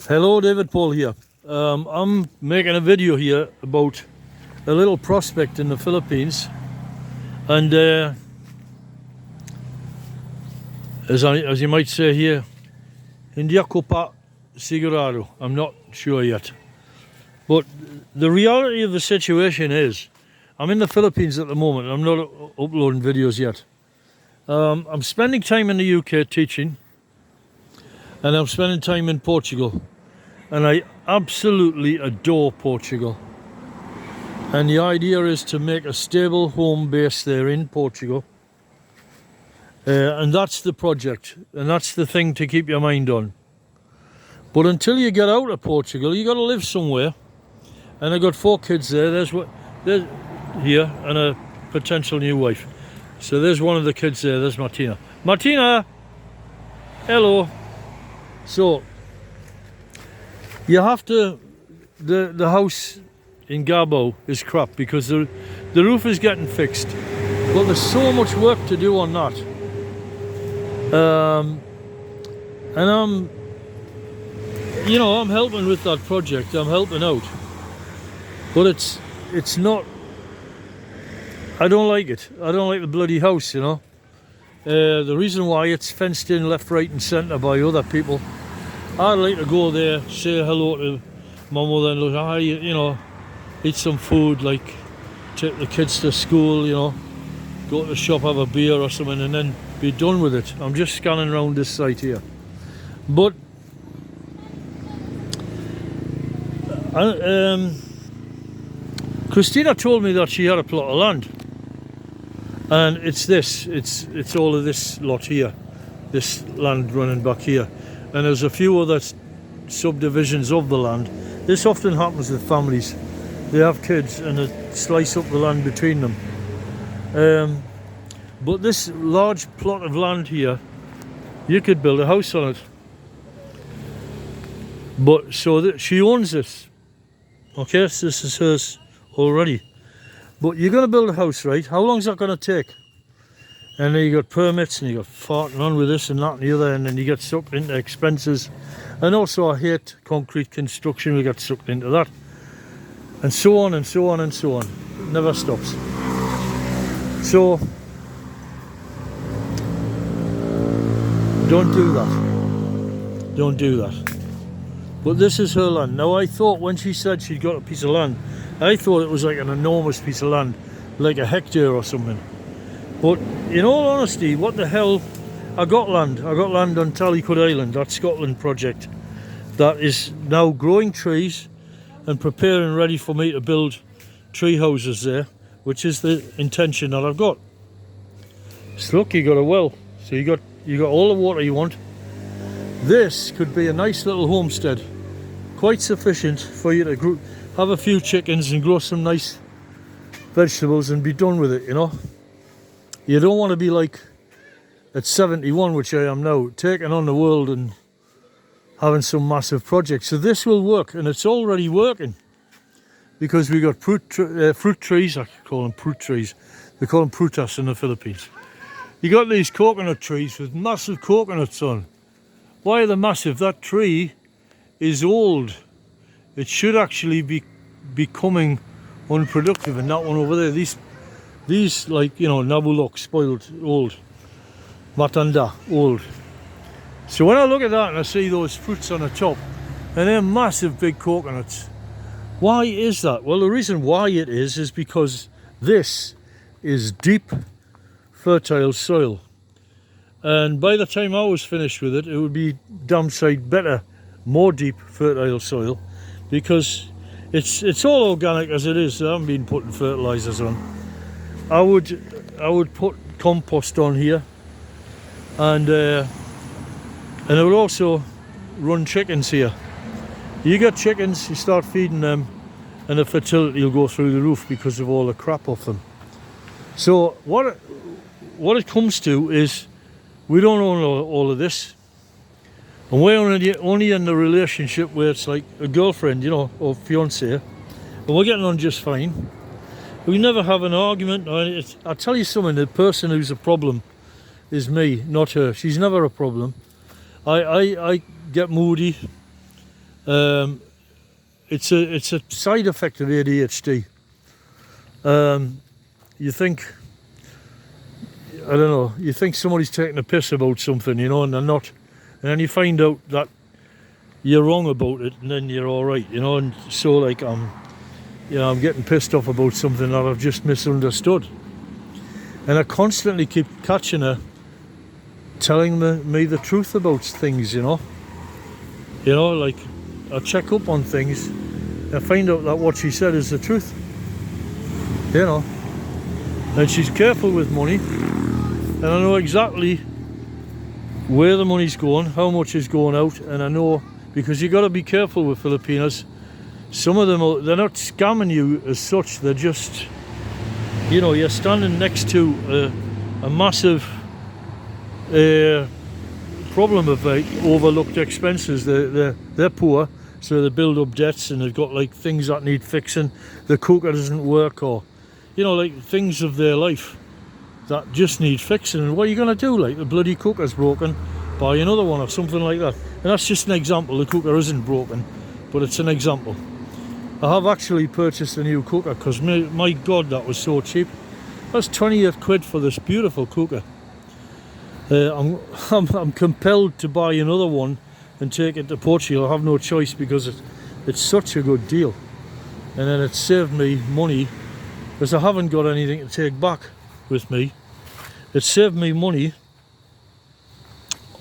Hello, David Paul here. I'm making a video here about a little prospect in the Philippines, and as you might say here, hindi ako pa sigurado. I'm not sure yet. But the reality of the situation is, I'm in the Philippines at the moment. I'm not uploading videos yet. I'm spending time in the UK teaching, and I'm spending time in Portugal. And I absolutely adore Portugal. And the idea is to make a stable home base there in Portugal. And that's the project. And that's the thing to keep your mind on. But until you get out of Portugal, you got to live somewhere. And I got 4 kids there. There's here, and a potential new wife. So there's one of the kids there. There's Martina. Martina! Hello. So you have to, the house in Gabo is crap because the roof is getting fixed, but there's so much work to do on that. And I'm helping with that project. I'm helping out, but it's not. I don't like it. I don't like the bloody house, you know. The reason why it's fenced in left, right, and centre by other people. I'd like to go there, say hello to my mother and look, eat some food, like take the kids to school, go to the shop, have a beer or something, and then be done with it. I'm just scanning around this site here. But Christina told me that she had a plot of land, and it's all of this lot here, this land running back here. And there's a few other subdivisions of the land. This often happens with families. They have kids and they slice up the land between them. But this large plot of land here, you could build a house on it. But she owns this. Okay, so this is hers already. But you're going to build a house, right? How long is that going to take? And then you got permits, and you got farting on with this and that and the other, and then you get sucked into expenses. And also, I hate concrete construction. We get sucked into that, and so on and so on and so on. It never stops. So don't do that. Don't do that. But this is her land. Now, I thought when she said she'd got a piece of land, I thought it was like an enormous piece of land, like a hectare or something. But in all honesty, what the hell? I got land on Tallycud Island, that Scotland project that is now growing trees and preparing ready for me to build tree houses there, which is the intention that I've got. So look, you got a well, so you got all the water you want. This could be a nice little homestead, quite sufficient for you to have a few chickens and grow some nice vegetables and be done with it, You don't want to be like at 71, which I am now, taking on the world and having some massive project. So this will work, and it's already working, because we got fruit trees. I call them fruit trees. They call them prutas in the Philippines. You got these coconut trees with massive coconuts on. Why are they massive? That tree is old. It should actually be becoming unproductive, and that one over there, these Nabulok, spoiled, old, Matanda, old. So when I look at that and I see those fruits on the top, and they're massive big coconuts, why is that? Well, the reason why it is because this is deep, fertile soil. And by the time I was finished with it, it would be damn sight better, more deep, fertile soil, because it's all organic as it is. I haven't been putting fertilizers on. I would put compost on here, and I would also run chickens here. You get chickens, you start feeding them, and the fertility will go through the roof because of all the crap off them. So what it comes to is, we don't own all of this, and we're only in the relationship where it's like a girlfriend, or fiance, and we're getting on just fine. We never have an argument. I tell you something, the person who's a problem is me, not her. She's never a problem. I get moody, It's a side effect of ADHD. You think, I don't know, you think somebody's taking a piss about something, you know, and they're not, and then you find out that you're wrong about it, and then you're all right, you know. And so, like, I'm getting pissed off about something that I've just misunderstood, and I constantly keep catching her telling me the truth about things, you know. Like, I check up on things, and I find out that what she said is the truth, you know. And she's careful with money, and I know exactly where the money's going, how much is going out, and I know, because you got to be careful with Filipinas. Some of them, they're not scamming you as such, they're just, you know, you're standing next to a massive problem of like overlooked expenses. They're poor, so they build up debts, and they've got like things that need fixing. The cooker doesn't work, or, you know, like things of their life that just need fixing. And what are you going to do? Like, the bloody cooker's broken, buy another one or something like that. And that's just an example. The cooker isn't broken, but it's an example. I have actually purchased a new cooker, because my God, that was so cheap. That's 28 quid for this beautiful cooker. I'm compelled to buy another one and take it to Portugal. I have no choice, because it's such a good deal, and then it saved me money, because I haven't got anything to take back with me. It saved me money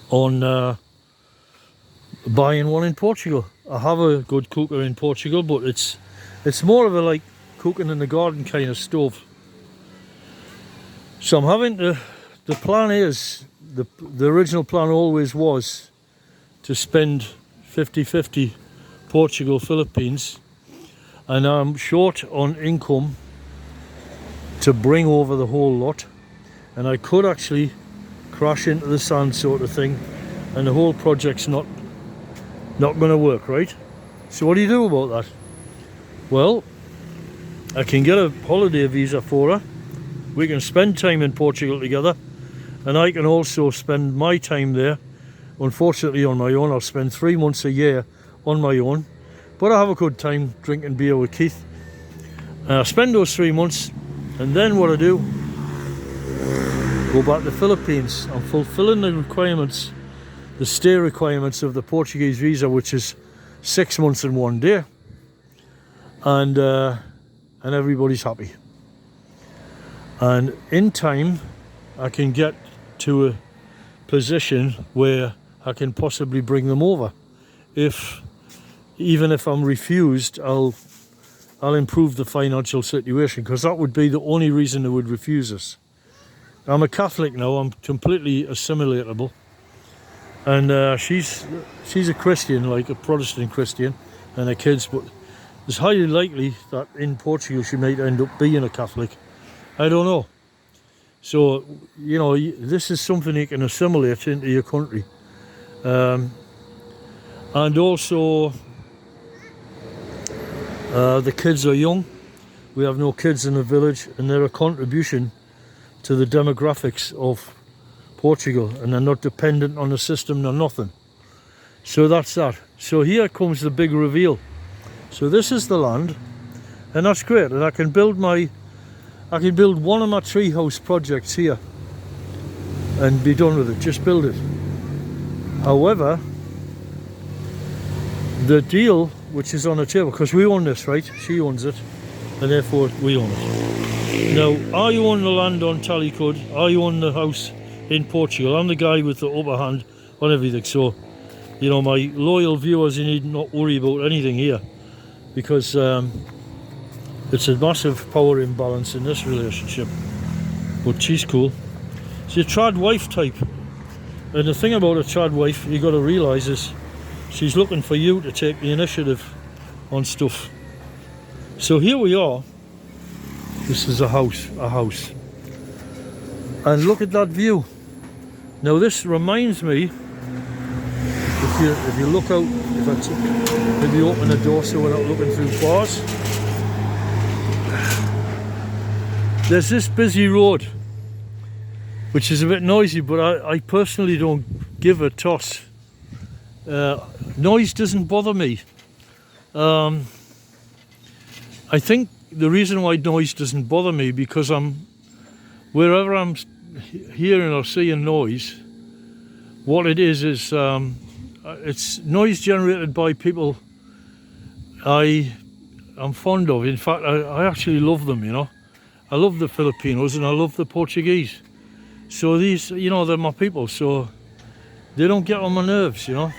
on buying one in Portugal. I have a good cooker in Portugal, but it's more of a like cooking in the garden kind of stove. So I'm having to, the plan is, the original plan always was to spend 50-50 Portugal, Philippines, and I'm short on income to bring over the whole lot, and I could actually crash into the sand sort of thing, and the whole project's not going to work, right? So what do you do about that? Well, I can get a holiday visa for her, we can spend time in Portugal together, and I can also spend my time there, unfortunately on my own. I'll spend 3 months a year on my own, but I have a good time drinking beer with Keith. I spend those 3 months, and then what I do, go back to the Philippines. I'm fulfilling the requirements, the stay requirements of the Portuguese visa, which is 6 months and 1 day, and everybody's happy. And in time, I can get to a position where I can possibly bring them over. Even if I'm refused, I'll improve the financial situation, because that would be the only reason they would refuse us. I'm a Catholic now, I'm completely assimilatable, and she's a Christian, like a Protestant Christian, and her kids, but it's highly likely that in Portugal she might end up being a Catholic. I don't know. So, you know, this is something you can assimilate into your country. And also, the kids are young. We have no kids in the village, and they're a contribution to the demographics of Portugal, and they're not dependent on the system nor nothing. So that's that. So here comes the big reveal. So this is the land, and that's great, and I can build one of my treehouse projects here and be done with it, just build it. However, the deal which is on the table, because we own this, right? She owns it, and therefore we own it. Now, I own the land on Talicud, I own the house in Portugal. I'm the guy with the upper hand on everything, so, you know, my loyal viewers, you need not worry about anything here, because it's a massive power imbalance in this relationship. But she's cool. She's a trad wife type, and the thing about a trad wife you got to realise is she's looking for you to take the initiative on stuff. So here we are. This is a house, and look at that view. Now this reminds me, if you look out, maybe open the door so we're not looking through bars. There's this busy road, which is a bit noisy, but I personally don't give a toss. Noise doesn't bother me. I think the reason why noise doesn't bother me, because wherever I'm hearing or seeing noise, what it is it's noise generated by people I'm fond of. In fact, I actually love them, you know. I love the Filipinos and I love the Portuguese. So these, you know, they're my people, so they don't get on my nerves, you know.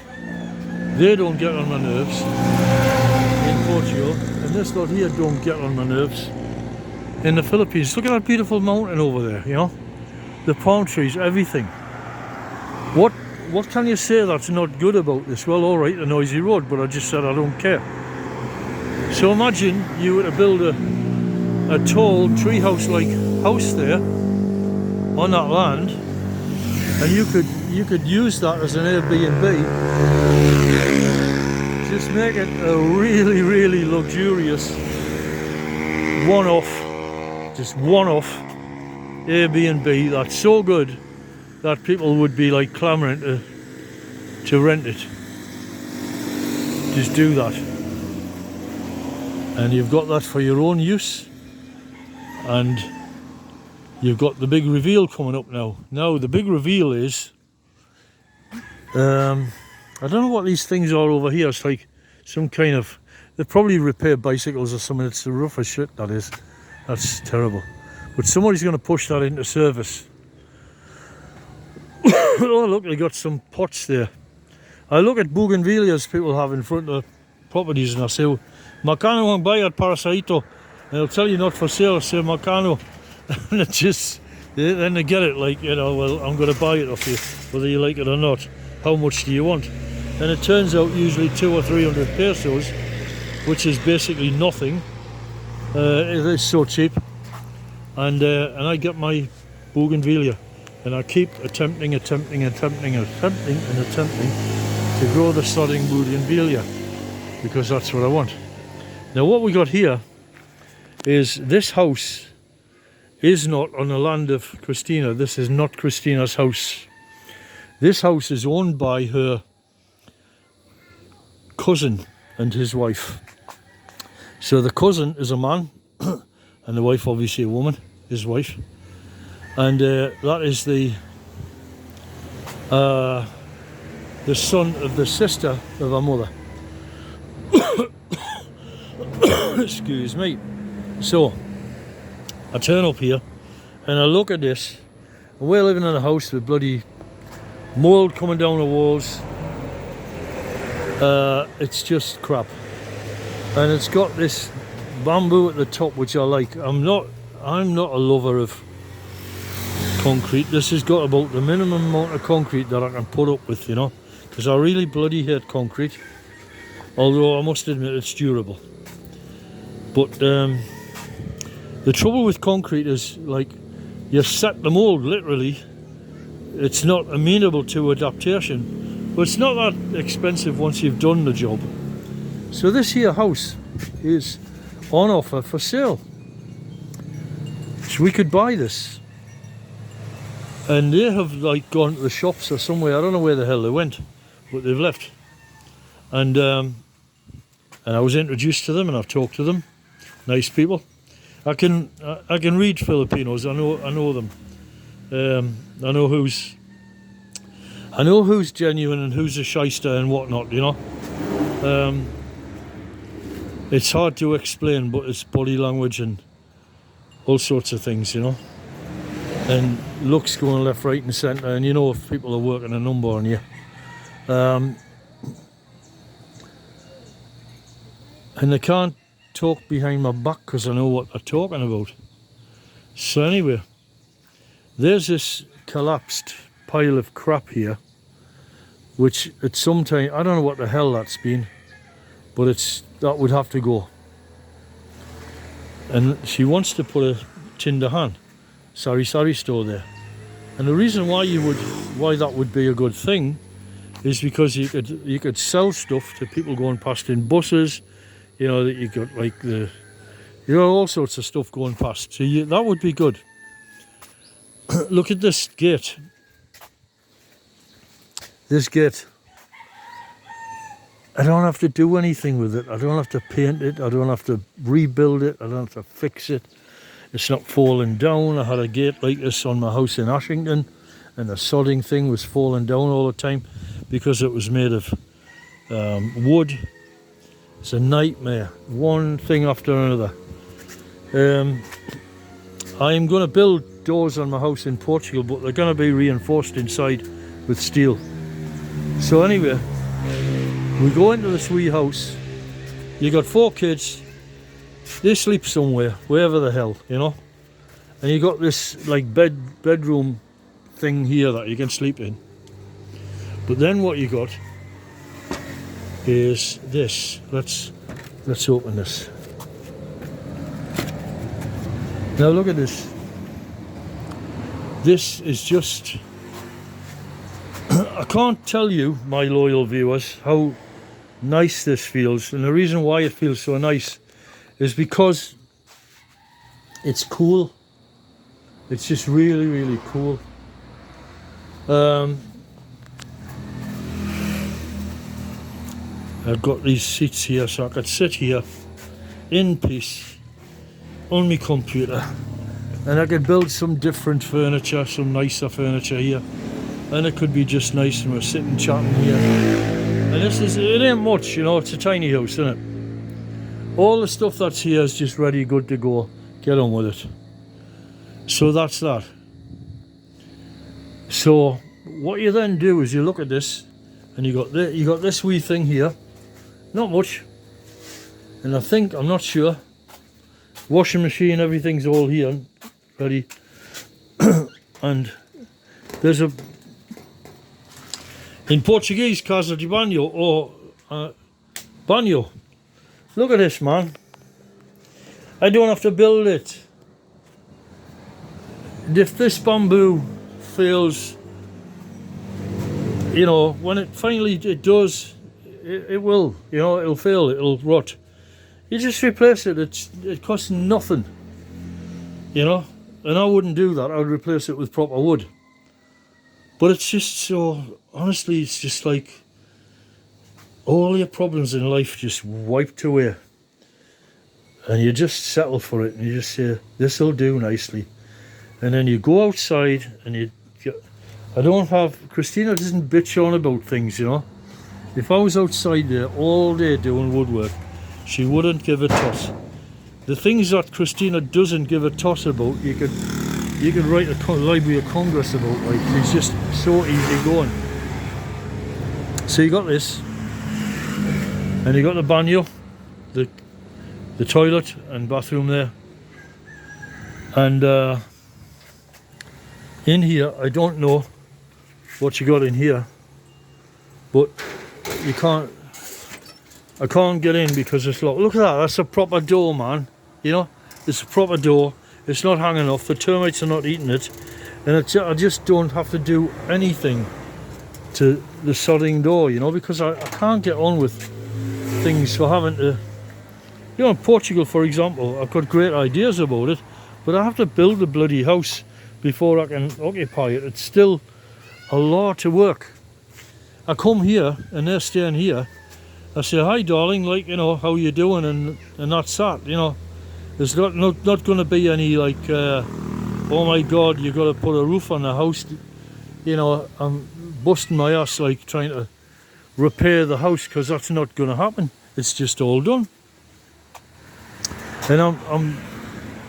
They don't get on my nerves in Portugal, and this lot here don't get on my nerves in the Philippines. Look at that beautiful mountain over there, you know. The palm trees, everything. What can you say that's not good about this? Well, all right, a noisy road, but I just said I don't care. So imagine you were to build a tall treehouse-like house there on that land, and you could use that as an Airbnb. Just make it a really, really luxurious one-off Airbnb that's so good that people would be like clamoring to rent it. Just do that. And you've got that for your own use. And you've got the big reveal coming up now. Now the big reveal is, I don't know what these things are over here. It's like some kind of, they probably repair bicycles or something. It's the roughest shit, that is. That's terrible. But somebody's going to push that into service. Oh look, they got some pots there. I look at bougainvilleas people have in front of properties and I say, Makano ang bayad para sa ito. And they'll tell you not for sale, say Makano. And it just, then they get it like, you know, well, I'm going to buy it off you, whether you like it or not. How much do you want? And it turns out usually 200 or 300 pesos, which is basically nothing. It is so cheap. And I get my bougainvillea. And I keep attempting to grow the sodding bougainvillea, because that's what I want. Now what we got here is, this house is not on the land of Christina. This is not Christina's house. This house is owned by her cousin and his wife. So the cousin is a man and the wife obviously a woman, his wife. And that is the son of the sister of our mother. Excuse me. So I turn up here and I look at this, and we're living in a house with bloody mold coming down the walls. It's just crap, and it's got this bamboo at the top, which I like. I'm not a lover of concrete. This has got about the minimum amount of concrete that I can put up with, you know, because I really bloody hate concrete, although I must admit it's durable. But the trouble with concrete is, like, you set the mold, literally. It's not amenable to adaptation, but it's not that expensive once you've done the job. So this here house is on offer for sale. So we could buy this. And they have like gone to the shops or somewhere. I don't know where the hell they went, but they've left. And I was introduced to them, and I've talked to them. Nice people. I can read Filipinos. I know them. I know who's genuine and who's a shyster and whatnot, you know. It's hard to explain, but it's body language and all sorts of things, you know. And looks going left, right and centre, and you know if people are working a number on you. And they can't talk behind my back because I know what they're talking about. So anyway, there's this collapsed pile of crap here, which at some time, I don't know what the hell that's been, but that would have to go. And she wants to put a Tindahan sari store there. And the reason why that would be a good thing is because you could sell stuff to people going past in buses. You know, that you got like all sorts of stuff going past. So that would be good. Look at this gate. This gate. I don't have to do anything with it. I don't have to paint it. I don't have to rebuild it. I don't have to fix it. It's not falling down. I had a gate like this on my house in Ashington, and the sodding thing was falling down all the time because it was made of wood. It's a nightmare, one thing after another. I'm going to build doors on my house in Portugal, but they're going to be reinforced inside with steel. So anyway, we go into this wee house. You got 4 kids. They sleep somewhere, wherever the hell, you know. And you got this like bedroom thing here that you can sleep in. But then what you got is this. Let's open this. Now look at this. This is just I can't tell you, my loyal viewers, how nice this feels, and the reason why it feels so nice is because it's cool. It's just really, really cool. I've got these seats here so I could sit here in peace on my computer, and I could build some different furniture, some nicer furniture here, and it could be just nice, and we're sitting chatting here. And it ain't much, you know, it's a tiny house, isn't it? All the stuff that's here is just ready, good to go. Get on with it. So that's that. So what you then do is you look at this, and you got this wee thing here. Not much. And I'm not sure. Washing machine, everything's all here, ready. And there's in Portuguese, casa de banho, or banho. Look at this, man. I don't have to build it. If this bamboo fails, you know, when it finally does, it will, you know, it'll fail, it'll rot. You just replace it. It costs nothing, you know. And I wouldn't do that. I would replace it with proper wood. But it's just so, honestly, it's just like all your problems in life just wiped away, and you just settle for it, and you just say, this'll do nicely. And then you go outside and Christina doesn't bitch on about things, you know. If I was outside there all day doing woodwork, she wouldn't give a toss. The things that Christina doesn't give a toss about, you could write a Library of Congress about. Like, it's just so easy going. So you got this, and you got the banyo, the toilet and bathroom there, and in here, I don't know what you got in here, but I can't get in because it's locked. Look at that, that's a proper door, man. You know, it's a proper door. It's not hanging off, the termites are not eating it, and I just don't have to do anything to the sodding door, you know, because I can't get on with things for having to, you know, in Portugal, for example, I've got great ideas about it, but I have to build the bloody house before I can occupy it. It's still a lot of work. I come here and they're staying here. I say, hi darling, like, you know, how you doing, and that's that, you know. There's not going to be any like, oh my God, you got to put a roof on the house. You know, I'm busting my ass like trying to repair the house, because that's not going to happen. It's just all done. And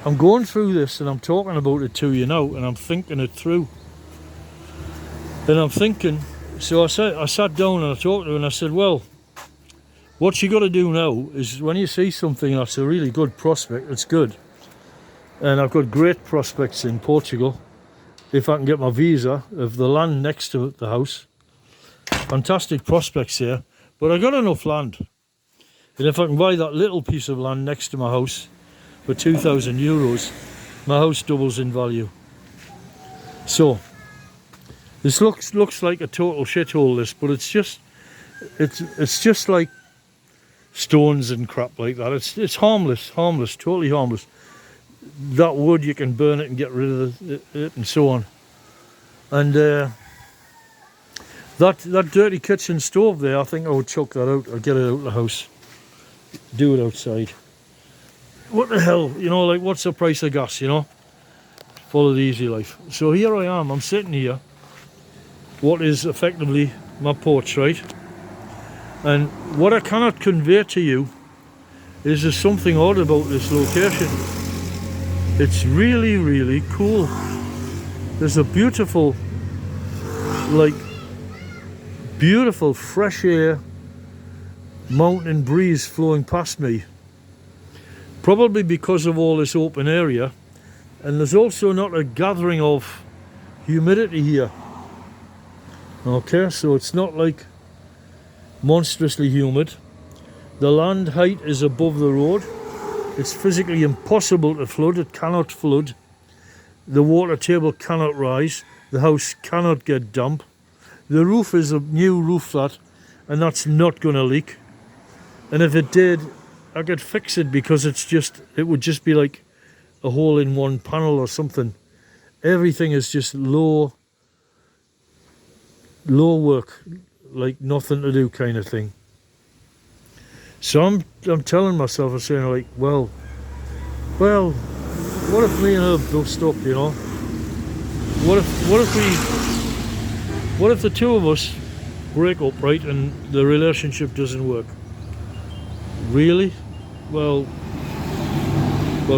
I'm going through this, and I'm talking about it to you now, and I'm thinking it through. And I'm thinking, so I sat down and I talked to her, and I said, well, what you got to do now is, when you see something that's a really good prospect, it's good. And I've got great prospects in Portugal, if I can get my visa, of the land next to the house. Fantastic prospects here, but I got enough land. And if I can buy that little piece of land next to my house for €2,000, my house doubles in value. So this looks like a total shithole, this, but it's just like stones and crap like that. It's harmless, totally harmless. That wood, you can burn it and get rid of it and so on. And That dirty kitchen stove there, I think I would chuck that out. I'd get it out of the house. Do it outside. What the hell? You know, like, what's the price of gas, you know? Follow the easy life. So here I am, I'm sitting here. What is effectively my porch, right? And what I cannot convey to you is there's something odd about this location. It's really, really cool. There's a beautiful, like, beautiful fresh air, mountain breeze flowing past me. Probably because of all this open area. And there's also not a gathering of humidity here. Okay, so it's not like monstrously humid. The land height is above the road. It's physically impossible to flood. It cannot flood. The water table cannot rise. The house cannot get damp. The roof is a new roof flat, and that's not going to leak. And if it did, I could fix it, because it would just be like a hole in one panel or something. Everything is just low work, like nothing to do kind of thing. So I'm telling myself, I'm saying, like, well, what if me and her bust up, you know? What if the two of us break up, right, and the relationship doesn't work? Really? Well,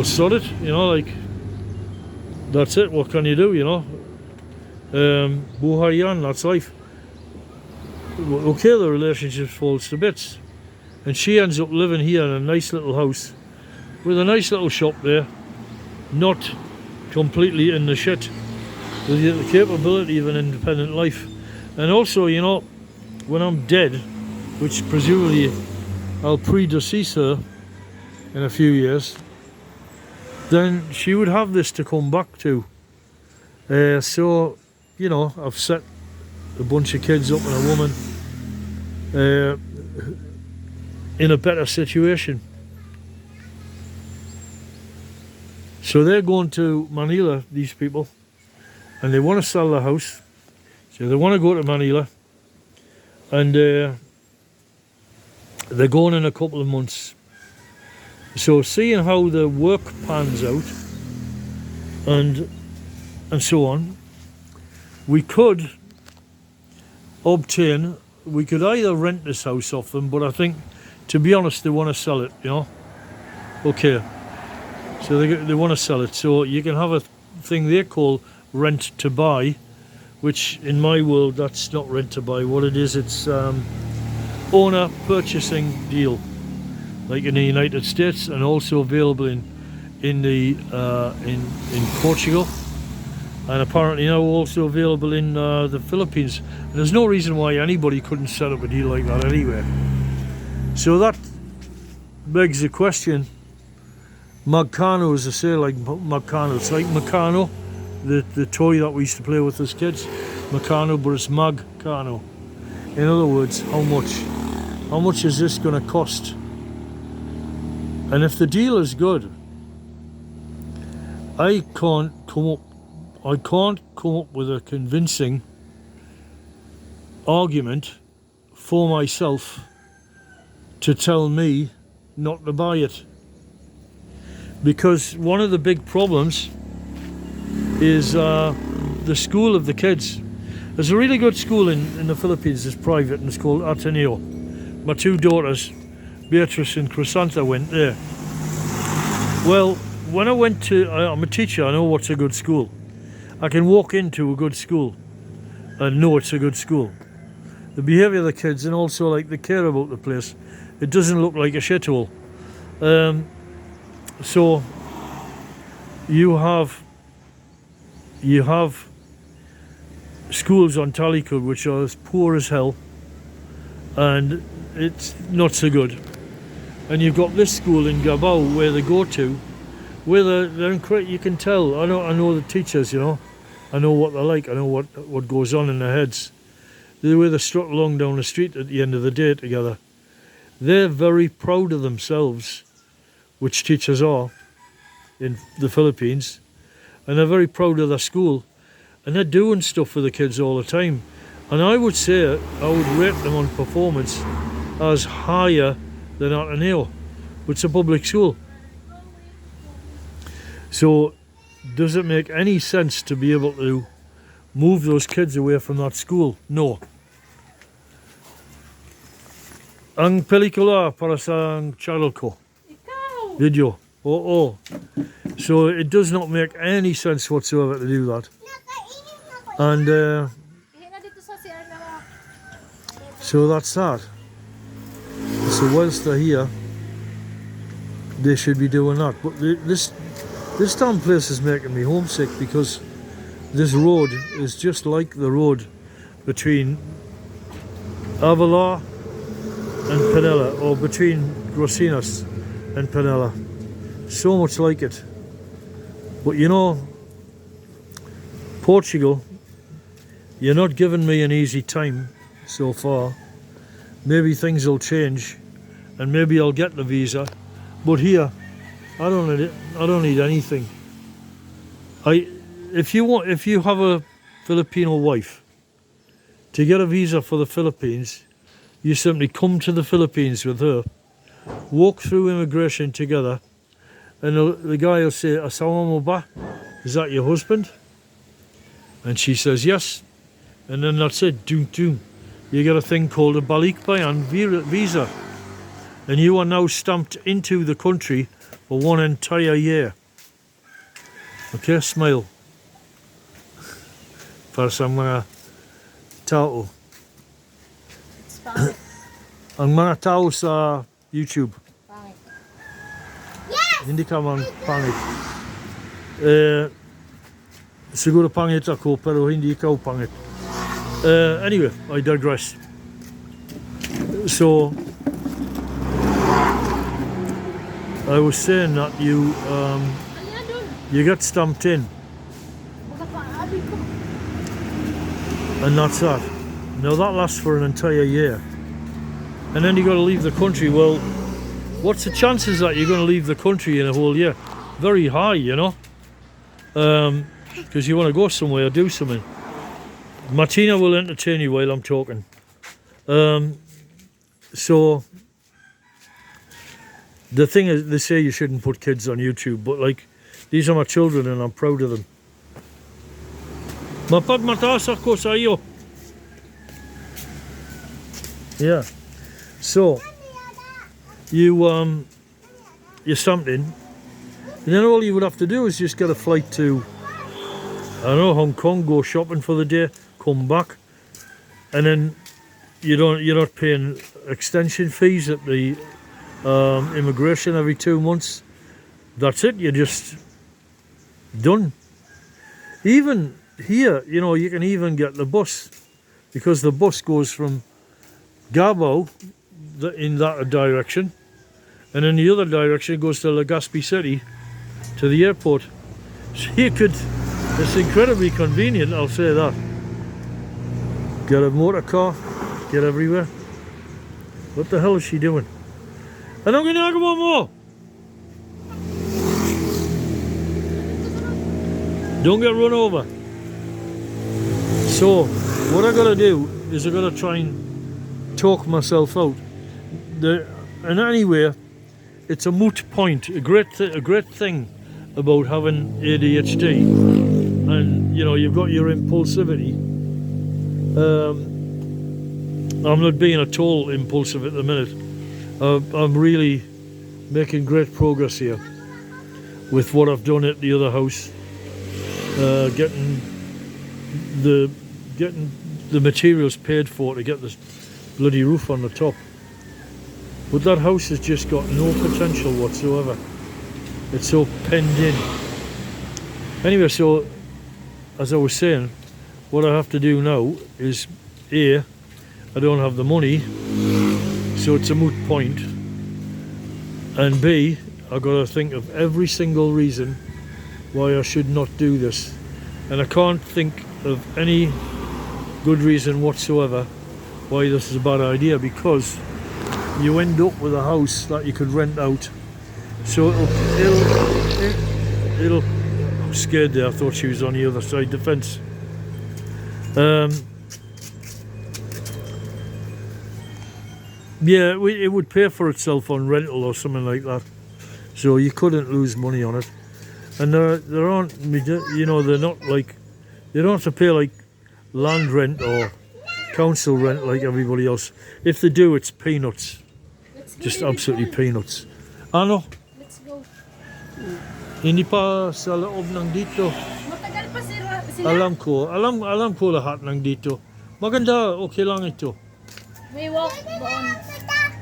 sod it, you know, like, that's it, what can you do, you know? Buhayan, that's life. Okay, the relationship falls to bits, and she ends up living here in a nice little house with a nice little shop there, not completely in the shit, with the capability of an independent life. And also, you know, when I'm dead, which presumably I'll predecease her in a few years, then she would have this to come back to. So, you know, I've set a bunch of kids up and a woman in a better situation. So they're going to Manila, these people, and they want to sell the house. So they want to go to Manila, and they're going in a couple of months. So seeing how the work pans out and so on, we could either rent this house off them, but I think, to be honest, they want to sell it, you know. Okay, so they want to sell it, so you can have a thing they call rent to buy, which in my world, that's not rent to buy. What it is, it's owner purchasing deal, like in the United States, and also available in Portugal, and apparently now also available in the Philippines. And there's no reason why anybody couldn't set up a deal like that anywhere. So that begs the question, Magkano, as I say, like Magkano, it's like Meccano, the toy that we used to play with as kids, Meccano, but it's Magkano. In other words, how much is this going to cost? And if the deal is good, I can't come up with a convincing argument for myself to tell me not to buy it. Because one of the big problems is the school of the kids. There's a really good school in the Philippines, it's private, and it's called Ateneo. My two daughters, Beatrice and Crisanta, went there. Well, when I went to, I'm a teacher, I know what's a good school. I can walk into a good school and know it's a good school. The behaviour of the kids, and also like the care about the place, it doesn't look like a shithole. So you have schools on Talikod which are as poor as hell, and it's not so good. And you've got this school in Gabao where they go to, where they're incredible. You can tell. I know the teachers, you know. I know what they're like. I know what goes on in their heads. The way they strut along down the street at the end of the day together. They're very proud of themselves, which teachers are in the Philippines, and they're very proud of their school, and they're doing stuff for the kids all the time. And I would say I would rate them on performance as higher than Ateneo. It's a public school. So does it make any sense to be able to move those kids away from that school? No. Ang pelikula para sa channel ko. Ikaw! Video. Oh. So it does not make any sense whatsoever to do that. And Hina dito sa CR na so that's that. So whilst they're here, they should be doing that. But this damn place is making me homesick because this road is just like the road between Avila and Penella, or between Grosinas and Penella. So much like it. But you know, Portugal, you're not giving me an easy time so far. Maybe things will change and maybe I'll get the visa. But here, I don't need anything. If you have a Filipino wife, to get a visa for the Philippines, you simply come to the Philippines with her, walk through immigration together, and the guy will say, "Asawa mo ba? Is that your husband?" And she says yes, and then that's it. Doom. You get a thing called a balikbayan visa, and you are now stamped into the country for 1 entire year. Okay, smile. Para sa mga tao. It's pangit. Ang mga tao sa YouTube. Pangit. Hindi ka man pangit. Siguro pangit ako pero hindi ikaw pangit. Anyway, I digress. So I was saying that you get stamped in, and that's that. Now that lasts for an entire year, and then you got to leave the country. Well, what's the chances that you're going to leave the country in a whole year? Very high, you know, because you want to go somewhere or do something. Martina will entertain you while I'm talking. So the thing is, they say you shouldn't put kids on YouTube, but like, these are my children and I'm proud of them. Mapagmataas ako sa iyo. Yeah. So you're stamped in, and then all you would have to do is just get a flight to, I don't know, Hong Kong, go shopping for the day, come back, and then you're not paying extension fees at the immigration every 2 months. That's it. You're just done. Even here, you know, you can even get the bus, because the bus goes from Gabo in that direction, and in the other direction it goes to Legazpi City to the airport. So you could, it's incredibly convenient, I'll say that. Get a motor car, get everywhere. What the hell is she doing? Anong ginagawa mo? Don't get run over. So what I gotta do is I gotta try and talk myself out. And anyway, it's a moot point. A great thing about having ADHD, and you know, you've got your impulsivity. I'm not being at all impulsive at the minute. I'm really making great progress here with what I've done at the other house, getting the materials paid for to get this bloody roof on the top. But that house has just got no potential whatsoever. It's so penned in. Anyway, so as I was saying, what I have to do now is A, I don't have the money, so it's a moot point, and B, I've got to think of every single reason why I should not do this, and I can't think of any good reason whatsoever why this is a bad idea, because you end up with a house that you could rent out. So it'll I'm scared there, I thought she was on the other side of the fence. Yeah, it would pay for itself on rental or something like that. So you couldn't lose money on it. And there aren't, you know, they're not like, they don't have to pay like land rent or council rent like everybody else. If they do, it's peanuts. Let's go, Just baby absolutely boy. peanuts. Ano? Let's go. Hindi pa sa loob ng dito. Matagal pa sila. Alam ko lahat ng dito. Maganda, okay lang ito. We walk doon.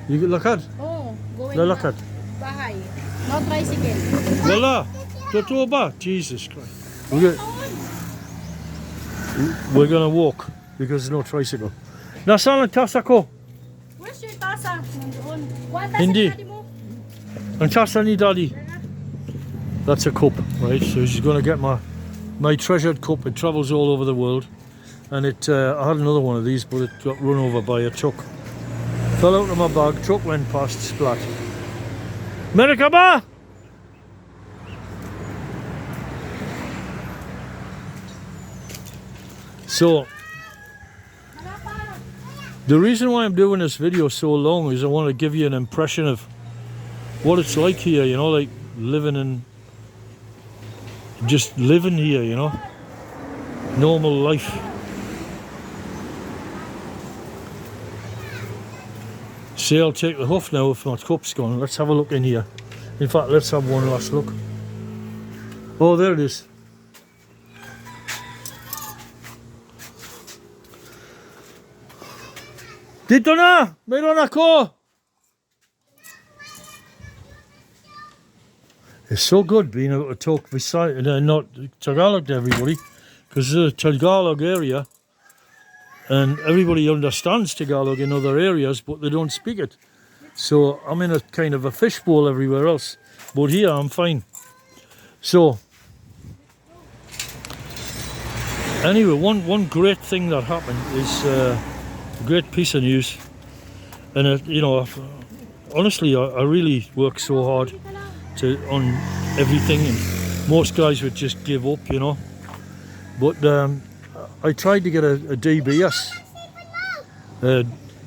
You lakad? Oh, going Lalakad? na bahay. No tricycle. Wala. Totoo ba? Jesus Christ. We're gonna walk because there's no tricycle. Nasaan ang tasa ko? Where's your tasa? Nandoon. Kuha tasa Hindi. ni daddy mo. Ang tasa ni Daddy. That's a cup, right? So she's gonna get my treasured cup. It travels all over the world. And it, I had another one of these, but it got run over by a truck. Fell out of my bag, truck went past, splat. America ba? So, the reason why I'm doing this video so long is I want to give you an impression of what it's like here, you know, like just living here, you know, normal life. See, I'll take the huff now if my cup's gone. Let's have a look in here. In fact, let's have one last look. Oh, there it is. Dito na! Mayroon ako! It's so good being able to talk beside, not Tagalog to everybody, because it's a Tagalog area. And everybody understands Tagalog in other areas, but they don't speak it. So I'm in a kind of a fishbowl everywhere else. But here I'm fine. So, anyway, one great thing that happened is a great piece of news. And, you know, honestly, I really work so hard on everything. And most guys would just give up, you know. But I tried to get a DBS,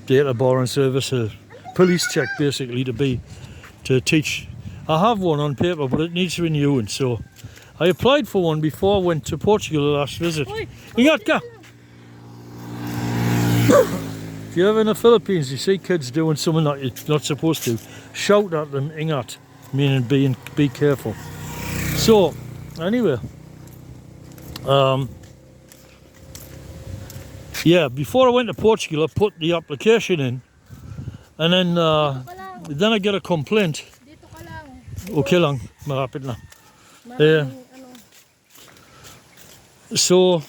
data borrowing service, a police check basically to teach. I have one on paper, but it needs renewing. So I applied for one before I went to Portugal the last visit. Ingat ka! If you're ever in the Philippines, you see kids doing something that you're not supposed to, shout at them, ingat, meaning be careful. So anyway, yeah, before I went to Portugal, I put the application in, and then I get a complaint. Dito ka lang. Okay lang, malapit na. Maraming So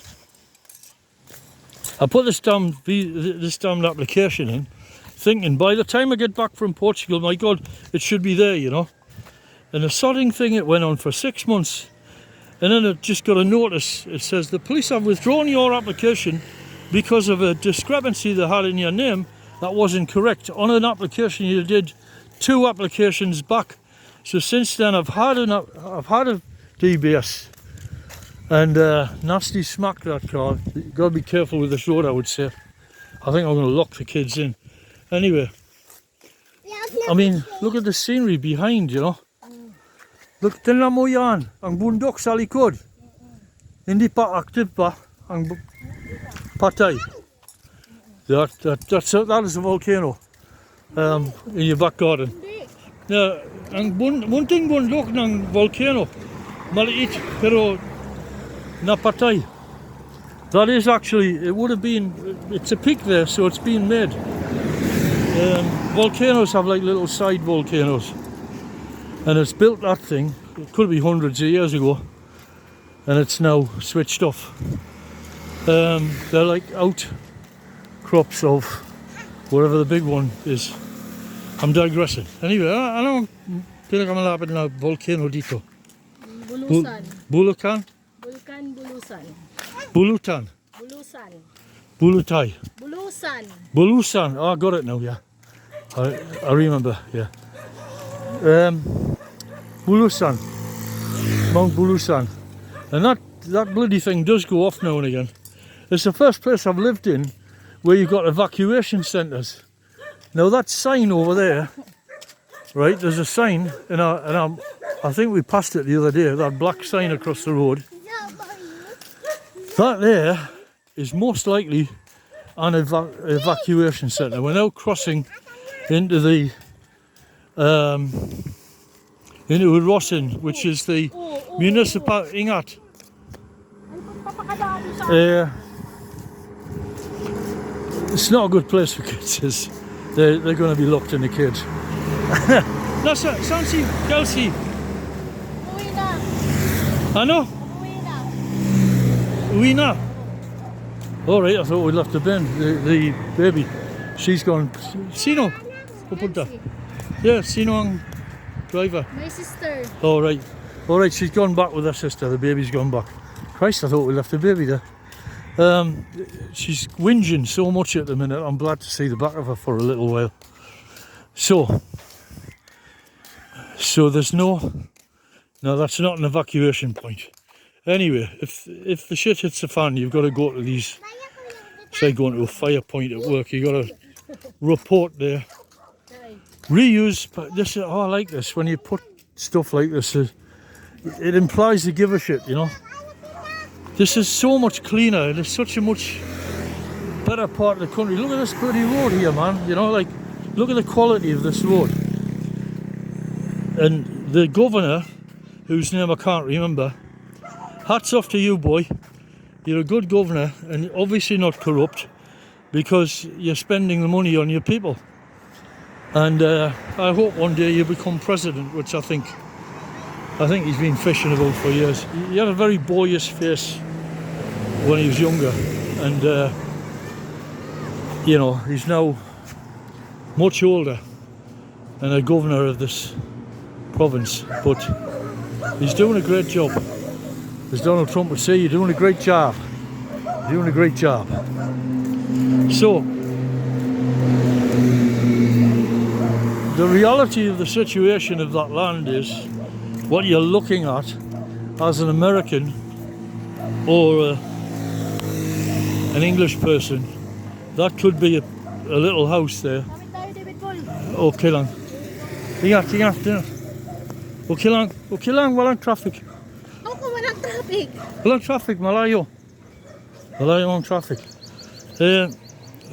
I put this damn application in, thinking by the time I get back from Portugal, my God, it should be there, you know. And the sodding thing, it went on for 6 months, and then I just got a notice. It says the police have withdrawn your application because of a discrepancy they had in your name that wasn't correct. On an application you did 2 applications back. So since then I've had a DBS, and nasty smack that car. You gotta be careful with this road, I would say. I think I'm gonna lock the kids in. Anyway, I mean, look at the scenery behind, you know. Look, tingnan mo yan, ang bundok sa likod. Hindi pa active pa ang patay. That is a volcano in your back garden. Yeah, ang munting bundok ng volcano, maliit pero napatay. That is actually, it would have been, it's a peak there, so it's been made. Volcanoes have like little side volcanoes, and it's built that thing, it could be hundreds of years ago, and it's now switched off. They're like outcrops of whatever the big one is. I'm digressing. Anyway, ano pinakamalapit na volcano dito? Bulusan. Bulacan? Vulcan Bulusan. Bulutan? Bulusan. Bulutay? Bulusan. Bulusan. Oh, I got it now, yeah. I remember, yeah. Bulusan. Mount Bulusan. And that bloody thing does go off now and again. It's the first place I've lived in where you've got evacuation centres. Now that sign over there, right? There's a sign, I think we passed it the other day. That black sign across the road. That there is most likely an evacuation centre. We're now crossing into the into Rossin, which is the municipal Ingat. It's not a good place for kids. They're going to be locked in the cage. No, Sansi, Kelsey. Uwi na. Ano? Uwi na. Uwi na. All right, I thought we'd left the bin. The baby, she's gone. Sino? Pupunta. Yeah, Sino ang driver. My sister. All right, she's gone back with her sister. The baby's gone back. Christ, I thought we left the baby there. She's whinging so much at the minute. I'm glad to see the back of her for a little while. So there's no, that's not an evacuation point. Anyway, if the shit hits the fan, you've got to go to these, say going to a fire point at work, you've got to report there. Reuse, but this, I like this, when you put stuff like this, it implies you give a shit, you know. This is so much cleaner, and it's such a much better part of the country. Look at this bloody road here, man, you know, like, look at the quality of this road. And the governor, whose name I can't remember, hats off to you, boy. You're a good governor, and obviously not corrupt, because you're spending the money on your people. And I hope one day you become president, which I think he's been fishing about for years. He had a very boyish face when he was younger, and you know, he's now much older and a governor of this province, but he's doing a great job. As Donald Trump would say, you're doing a great job. You're doing a great job. So, the reality of the situation of that land is what you're looking at as an American or an English person. That could be a little house there. Okay lang. Ingat. Okay lang, walang traffic. Ako walang traffic. Walang traffic, malayo. Malayo ang traffic.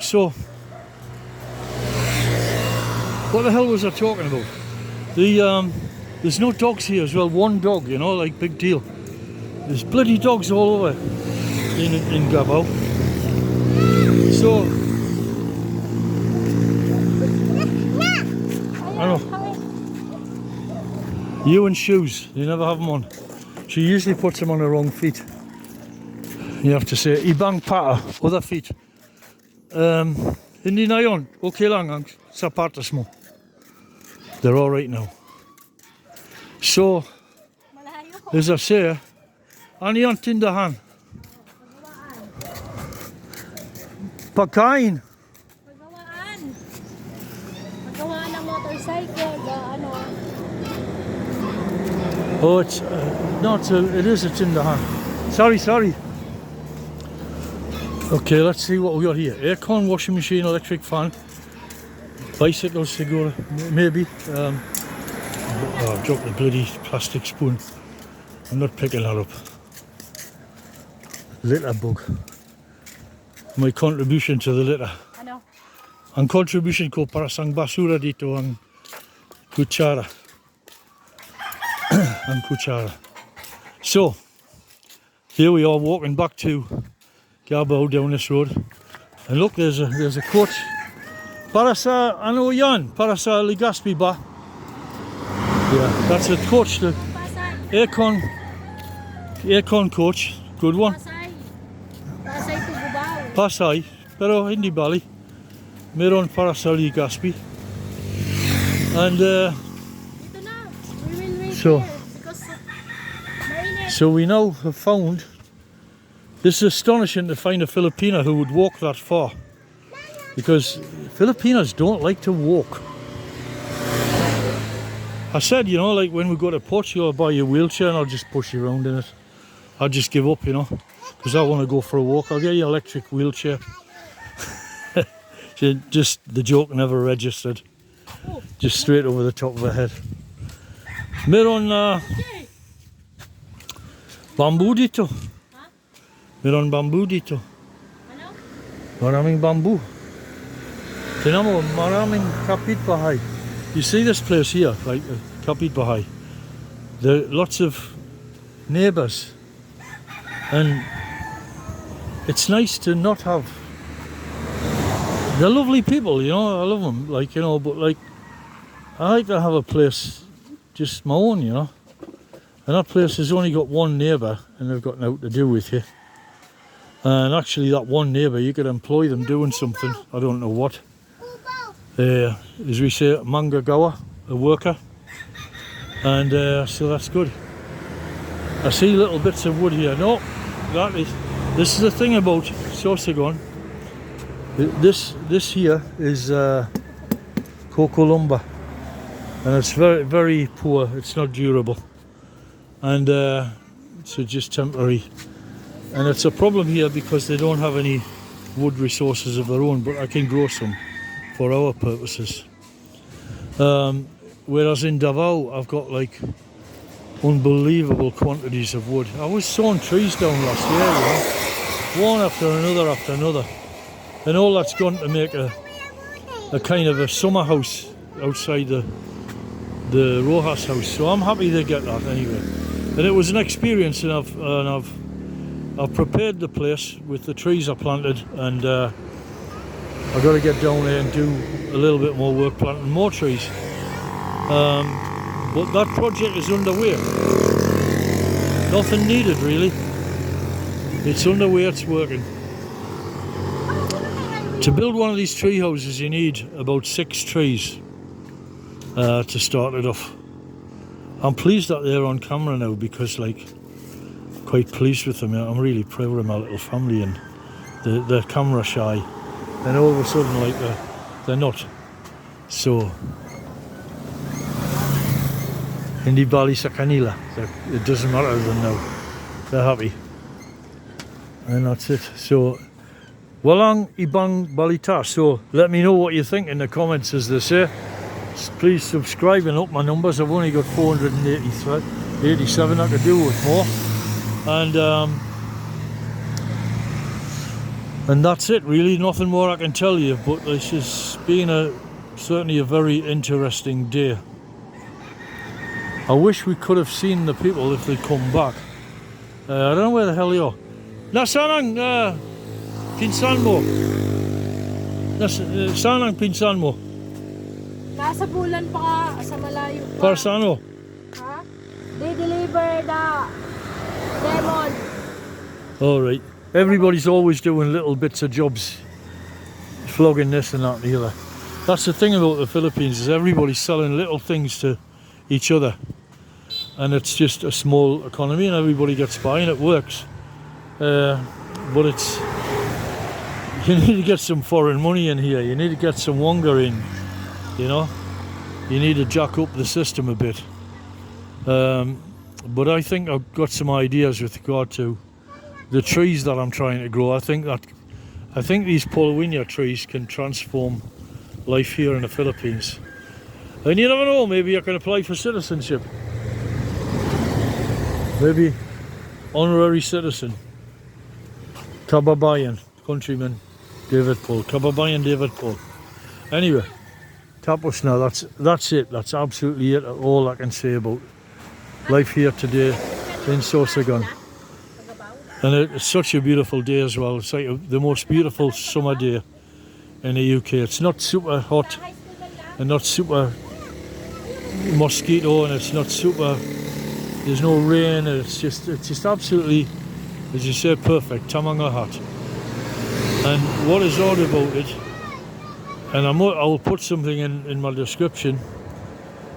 So, what the hell was I talking about? There's no dogs here as well. One dog, you know, like big deal. There's bloody dogs all over in Gabao. So, I know. You and shoes, you never have them on. She usually puts them on her wrong feet. You have to say, ibang paa, other feet. Hindi na yun, okay lang ang sapatos mo. They're all right now. So, as I say, ano yung tindahan? Pagkain. Pagawaan ng motorcycle, ano. Oh, it's it is a tindahan. Sorry. Okay, let's see what we got here. Aircon, washing machine, electric fan, bicycles, cigar, maybe. Oh, I dropped the bloody plastic spoon. I'm not picking that up. Litter bug. My contribution to the litter. Ano? Ang contribution ko para sa basura dito ang kutsara. Ang kutsara. So, here we are walking back to Gabao down this road. And look, there's a coach. Para sa ano yan? Para sa Legazpi ba? Yeah, that's a coach. The aircon coach. Good one. Pasay to Gubao. Pasay, pero hindi Bali. Meron para sa Legazpi. And Dito na. We will wait So- here because mainit. so we now have found. This is astonishing to find a Filipina who would walk that far, because Filipinos don't like to walk. I said, you know, like when we go to Portugal, I'll buy you a wheelchair and I'll just push you around in it. I'll just give up, you know, because I want to go for a walk. I'll get you an electric wheelchair. Just the joke never registered. Oh. Just straight over the top of her head. Meron Okay. bambu dito. Ha? Meron bambu dito. Ano? Maraming bamboo. Tingnan mo, maraming kapitbahay. You see this place here, like kapitbahay. There are lots of neighbours, and it's nice to not have. They're lovely people, you know. I love them, like, you know. But like, I like to have a place just my own, you know. And that place has only got one neighbour, and they've got nothing to do with you. And actually, that one neighbour, you could employ them doing something. I don't know what. As we say, mangagawa, a worker. And so that's good. I see little bits of wood here. No, this is the thing about Sorsogon. This here is cocoa lumber, and it's very, very poor. It's not durable, and so just temporary. And it's a problem here because they don't have any wood resources of their own, but I can grow some for our purposes. Whereas in Davao, I've got like unbelievable quantities of wood. I was sawing trees down last year, you know, one after another. And all that's gone to make a kind of a summer house outside the Rojas house. So I'm happy they get that anyway. And it was an experience, and I've prepared the place with the trees I planted, and I've got to get down there and do a little bit more work planting more trees. But that project is underway. Nothing needed really. It's underway, it's working. To build one of these tree houses, you need about 6 trees to start it off. I'm pleased that they're on camera now because, like, quite pleased with them. I'm really proud of my little family, and they're camera shy. And all of a sudden, like, they're not. So, hindi bali sa kanila. It doesn't matter to them now. They're happy. And that's it. So, walang ibang balita. So let me know what you think in the comments, as they say. Please subscribe and up my numbers. I've only got 487. I could do with more. And that's it really. Nothing more I can tell you. But this has been certainly a very interesting day. I wish we could have seen the people if they'd come back. I don't know where the hell they are. Nasaan ang pinsan mo? Saan ang pinsan mo? Nasa bulan pa ka, sa malayo pa. Para sa ano? Ha? They deliver the lemon. Alright. Everybody's always doing little bits of jobs. Flogging this and that and the other. That's the thing about the Philippines, is everybody's selling little things to each other. And it's just a small economy, and everybody gets by and it works. But it's... You need to get some foreign money in here. You need to get some wonga in, you know. You need to jack up the system a bit. But I think I've got some ideas with regard to the trees that I'm trying to grow. I think these Polowinia trees can transform life here in the Philippines. And you never know, maybe I can apply for citizenship. Maybe honorary citizen. Kababayan, countryman David Paul. Kababayan David Paul. Anyway, tapos na, that's it. That's absolutely it. All I can say about life here today in Sorsogon. And it's such a beautiful day as well. It's like the most beautiful summer day in the UK. It's not super hot and not super mosquito, and it's not super, there's no rain, and it's just absolutely, as you say, perfect. Tamanga hat. And what is odd about it, and I'll put something in my description,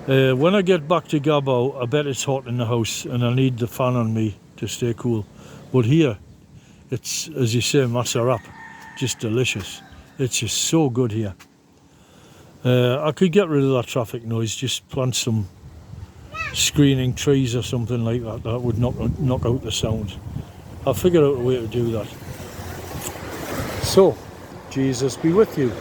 when I get back to Gabao, I bet it's hot in the house and I need the fan on me to stay cool. But here, it's, as you say, masarap, just delicious. It's just so good here. I could get rid of that traffic noise, just plant some screening trees or something like that. That would knock out the sound. I'll figure out a way to do that. So, Jesus be with you.